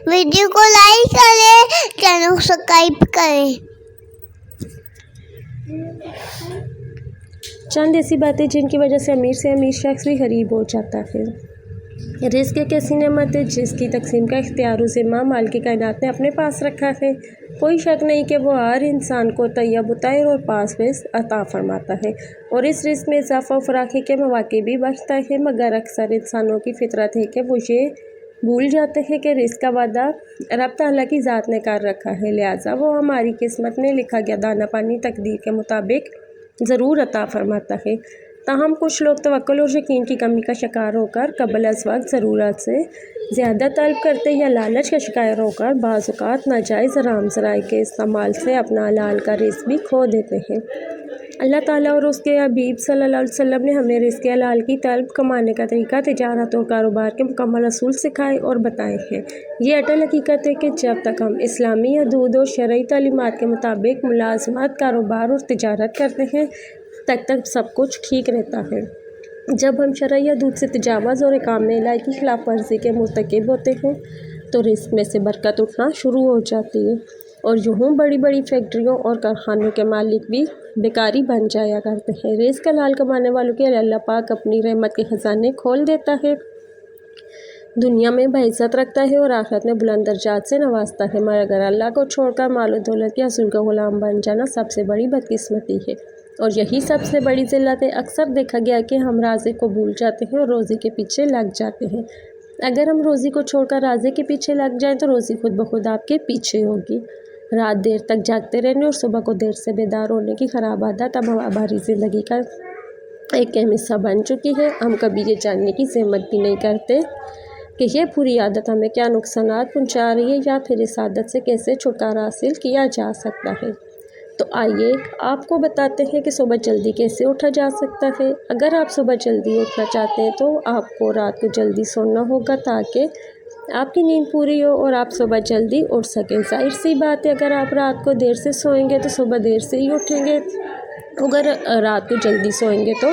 Video को like करें, channel को सब्सक्राइब करें। चंद ऐसी बातें जिनकी वजह से अमीर से अमीर शख्स भी गरीब हो जाता है। रिज़्क़ एक ऐसी नेमत है जिसकी तकसीम का इख्तियार उसे मालिक कायनात ने अपने पास रखा है। कोई शक नहीं कि वो हर इंसान को तैयब तैर और पास बेस अता फरमाता है और इस रिज़्क़ में इजाफ़ा और फराखी के मौक़े भी बख्शता है, मगर अक्सर इंसानों की फितरत है कि वो ये भूल जाते हैं कि रिज़्क़ का वादा रब तआला की ज़ात ने कर रखा है, लिहाजा वो हमारी किस्मत में लिखा गया दाना पानी तकदीर के मुताबिक ज़रूर अता फरमाता है। ताहम कुछ लोग तवक्कुल और यकीन की कमी का शिकार होकर कबल अज़ वक्त ज़रूरत से ज़्यादा तलब करते या लालच का शिकार होकर बाज़ औक़ात नाजायज़ हराम ज़राए के इस्तेमाल से अपना हलाल का रिज़्क़ भी खो देते हैं। अल्लाह ताला और उसके हबीब सल्लल्लाहु अलैहि वसल्लम ने हमें रिज़्क़ हलाल की तलब कमाने का तरीका, तिजारत और कारोबार के मुकम्मल असूल सिखाए और बताए हैं। ये अटल हकीकत है कि जब तक हम इस्लामी हदूद और शरई तालीमात के मुताबिक मुलाज़मत, कारोबार और तिजारत करते हैं तक सब कुछ ठीक रहता है। जब हम शरई हदूद से तजावुज़ और इकामे इलाही की खिलाफ वर्जी के मुर्तकिब होते हैं तो रिज़्क़ में से बरकत उठना शुरू हो जाती है और यूँ बड़ी बड़ी फैक्ट्रियों और कारखानों के मालिक भी बेकारी बन जाया करते हैं। रिज़्क़ हलाल कमाने वालों के लिए अल्लाह पाक अपनी रहमत के ख़जाने खोल देता है, दुनिया में बेइज्जत रखता है और आखिरत में बुलंद दर्जात से नवाजता है, मगर अल्लाह को छोड़कर माल और दौलत के हसूल का ग़ुलाम बन जाना सबसे बड़ी बदकिस्मती है और यही सबसे बड़ी ज़िल्लत है। अक्सर देखा गया कि हम राज़िक़ को भूल जाते हैं और रोज़ी के पीछे लग जाते हैं। अगर हम रोज़ी को छोड़कर राज़िक़ के पीछे लग जाएं तो रोज़ी खुद ब खुद आपके पीछे होगी। रात देर तक जागते रहने और सुबह को देर से बेदार होने की ख़राब आदत अब हमारी ज़िंदगी का एक अहम हिस्सा बन चुकी है। हम कभी ये जानने की ज़हमत भी नहीं करते कि यह बुरी आदत हमें क्या नुकसानात पहुँचा रही है या फिर इस आदत से कैसे छुटकारा हासिल किया जा सकता है। तो आइए आपको बताते हैं कि सुबह जल्दी कैसे उठा जा सकता है। अगर आप सुबह जल्दी उठना चाहते हैं तो आपको रात को जल्दी सोना होगा ताकि आपकी नींद पूरी हो और आप सुबह जल्दी उठ सकें। जाहिर सी बात है, अगर आप रात को देर से सोएंगे तो सुबह देर से ही उठेंगे, अगर रात को जल्दी सोएंगे तो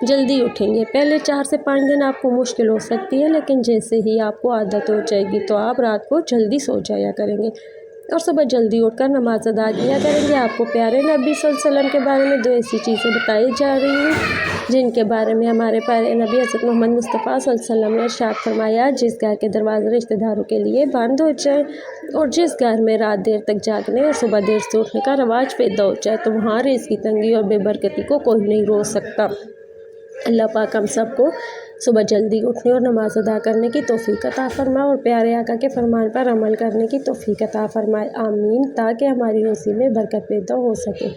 जल्दी उठेंगे। पहले 4 से 5 दिन आपको मुश्किल हो सकती है, लेकिन जैसे ही आपको आदत हो जाएगी तो आप रात को जल्दी सो जाया करेंगे और सुबह जल्दी उठकर नमाज अदा किया करेंगे। आपको प्यारे नबी सल्लल्लाहु अलैहि वसल्लम के बारे में 2 ऐसी चीज़ें बताई जा रही हैं जिनके बारे में हमारे प्यारे नबी हज़रत मोहम्मद मुस्तफ़ा सल्लल्लाहु अलैहि वसल्लम ने इरशाद फरमाया, जिस घर के दरवाज़े रिश्तेदारों के लिए बंद हो जाए और जिस घर में रात देर तक जागने और सुबह देर से उठने का रवाज पैदा हो जाए तो वहाँ रिज़्क़ की तंगी और बेबरकती को कोई नहीं रोक सकता। अल्लाह पाक हम सबको सुबह जल्दी उठने और नमाज अदा करने की तौफ़ीक़ अता फरमाए और प्यारे आका के फरमान पर अमल करने की तौफ़ीक़ अता फरमाए, आमीन, ताकि हमारी रोज़ी में बरकत पैदा हो सके।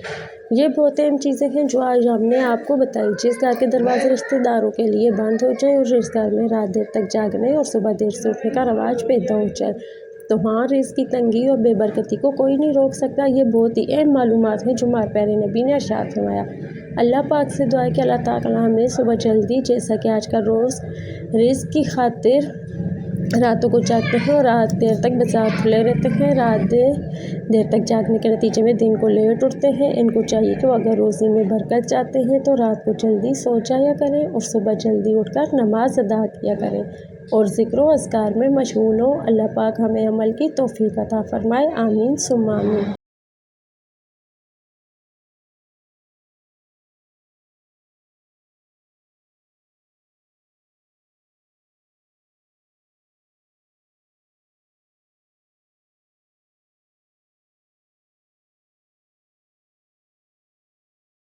ये बहुत अहम चीज़ें हैं जो आज हमने आपको बताई। जिस घर के दरवाजे रिश्तेदारों के लिए बंद हो जाए और जिस घर में रात देर तक जागने और सुबह देर से उठने का रवाज पैदा हो जाए तो हाँ, रिज़्क़ की तंगी और बेबरकती को कोई नहीं रोक सकता। ये बहुत ही अहम मालूमात हैं जो हमारे प्यारे नबी ने इरशाद फरमाया। अल्लाह पाक से दुआ है कि अल्लाह ताला हमें सुबह जल्दी, जैसा कि आज का रोज़ रिज़्क़ की खातिर रातों को जागते हैं और रात देर तक बाजार खुले रहते हैं, रात देर तक जागने के नतीजे में दिन को लेट उठते हैं। इनको चाहिए कि वो अगर रोज़ी में बरकत चाहते हैं तो रात को जल्दी सो जाया करें और सुबह जल्दी उठकर नमाज अदा किया करें और ज़िक्र व अज़कार में मशगूल हों। अल्लाह पाक हमें अमल की तौफ़ीक़ अता फरमाए, आमीन सुम्मा आमीन।